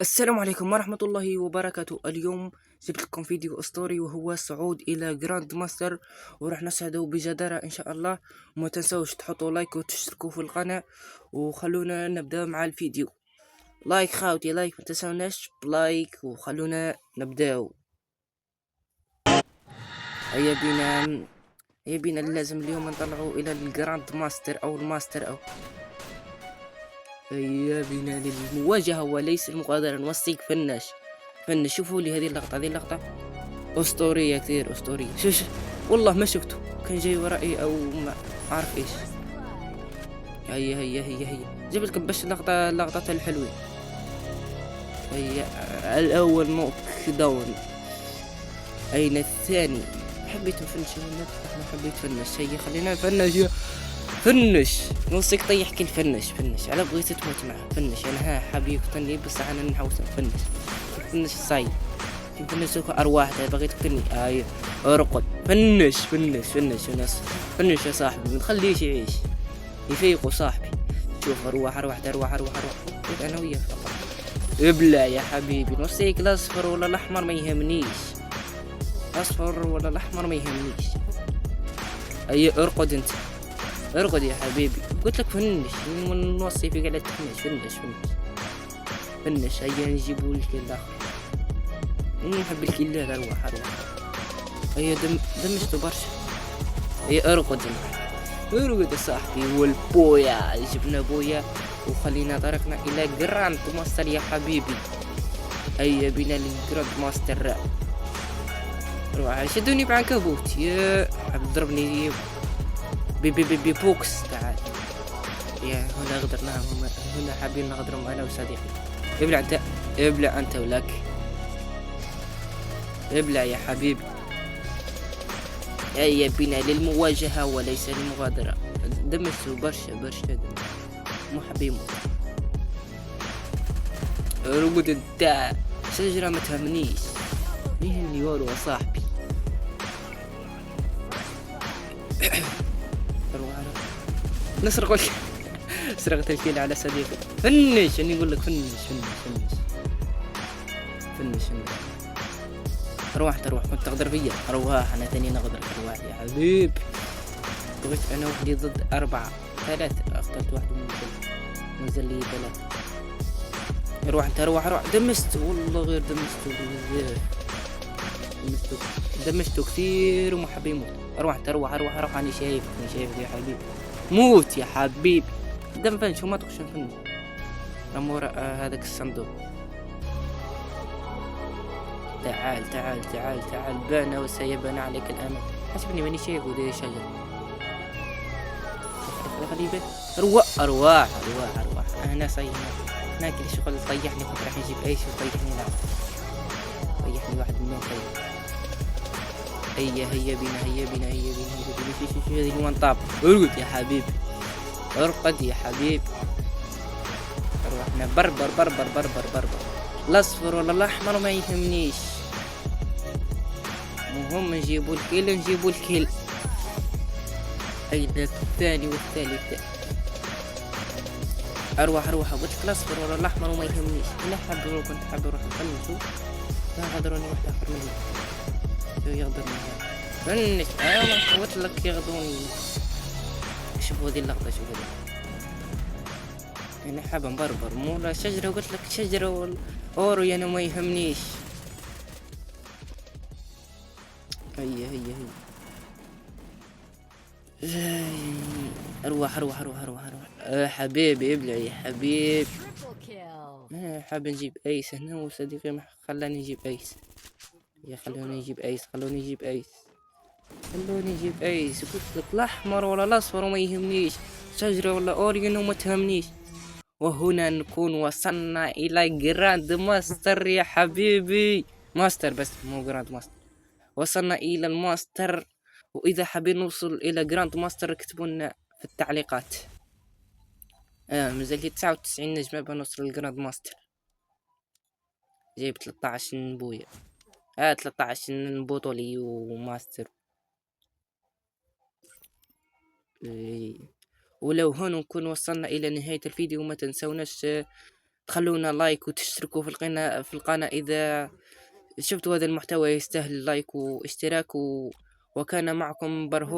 السلام عليكم ورحمة الله وبركاته. اليوم جبت لكم فيديو أسطوري وهو الصعود إلى جراند ماستر، وراح نسعده بجدارة إن شاء الله. وما تنسوش تحطوا لايك وتشتركوا في القناة، وخلونا نبدأ مع الفيديو. لايك خاوتي، لايك ما تنسوناش بلايك، وخلونا نبدأ. هيا بينا، هيا بينا، لازم اليوم نطلعوا إلى الجراند ماستر أو الماستر أو هيا بنا للمواجهة وليس المغادرة. نوصيك فنش فنش. شوفوا لي هذه اللقطة، هذه اللقطة أسطورية كثير، أسطورية. شوش والله ما شفته، كان جاي ورائي أو ما أعرف إيش. هيا هيا هيا هيا، جبت لكم باش اللقطة الحلوة. هيا الأول نوك داون. أين الثاني؟ حبيت نفنش، أنا حبيت فنش. هيا خلينا نفنش. فنش نوصيك طيح كل فنش على بغيت تموت معه. فنش انا ها حاب يقتلني بصح انا نحوس. فنش صاي فنش ارواح باغي تقتلني. ارقد. فنش يا صاحبي، ما تخليش يعيش، يفيقوا صاحبي. شوف ارواح انا وياه فقط. ابلع يا حبيبي، نوصيك الاصفر ولا الاحمر ما يهمنيش، اصفر ولا الاحمر ما يهمنيش. اي ارقد انت، ارقد يا حبيبي. قلت لك فنش، نوصي فيك على فنش. هيا نجيبوا الكيل الاخر. نحب الكيل هذا. ارواح. هيا دمجته برشا. هيا ارقد يا صاحبي. والبويا جبنا بويا، وخلينا طريقنا الى جراند ماستر يا حبيبي. هيا بنا للجراند ماستر. روح شدوني بعنكبوت. يا حاب تضربني بي بوكس. تعال يا هنا غدرناهم، هنا حابين نغدرهم انا وصديقي. ابلع انت، ابلع انت ولك. ابلع يا حبيبي. هيا بنا للمواجهة وليس للمغادرة. دمجته برشا مو حاب يموت. رقد انت، شجرة ما تهمنيش، مين اللي يورو يا صاحبي. نسرق سرقت الكيل على صديقي. فنش، اني اقول لك فنش. تروح كنت تغدر فيا. ارواح انا ثاني نغدر. ارواح يا حبيب. بغيت انا وحدي ضد 4-3، اخترت واحد نزل لي 3. روح انت، روح دمست والله، غير دمسته كثير وما حب يموت. روح انت، روح انا شايفك يا حبيبي. موت يا حبيبي. دم فنش وما تخش فنش. امور هذاك الصندوق. تعال بان وسيبان عليك الامل. حسبني ماني شايف ودي شجر. غريبة. ارواح انا صيح ناكل شغل. طيحني كنت راح يجيب ايش وطيحني. لا طيحني واحد منهم. هيا بنا في هذه المنطقة. ارقد يا حبيبي. روحنا بربر. الاصفر ولا الاحمر ما يهمنيش، مهم نجيبوا الكيل. اين الثاني والثالث. اروح قلت لك الاصفر ولا الاحمر وما يهمنيش. انا كنت حاب اروح نفنشو، ما غدروني واحد اخر مني. شو يغدرني فنش. انا قلت لك يغدوني. شوفوا هذه اللقطة، انا حاب نبربر مو لا شجرة. قلت لك شجرة اورو انا ما يهمنيش. هيا اروح. حبيبي ابلع يا حبيب. حاب نجيب ايس هنا وصديقي ما خلاني نجيب ايس. يا خلوني نجيب ايس. قلت لك الاحمر ولا الاصفر وما يهمنيش، شجرة ولا اوريون وما تهمنيش. وهنا نكون وصلنا الى جراند ماستر يا حبيبي. ماستر بس مو جراند ماستر. وصلنا الى الماستر، واذا حابين نوصل الى جراند ماستر اكتبوا لنا في التعليقات. مازال لي 99 نجمة بنوصل للجراند ماستر. جايب 13 نبويا. 13 بطولي وماستر. ولو هون نكون وصلنا الى نهاية الفيديو. ما تنسوناش تخلونا لايك وتشتركوا في القناة إذا شفتوا هذا المحتوى يستاهل لايك واشتراك وكان معكم برهوم.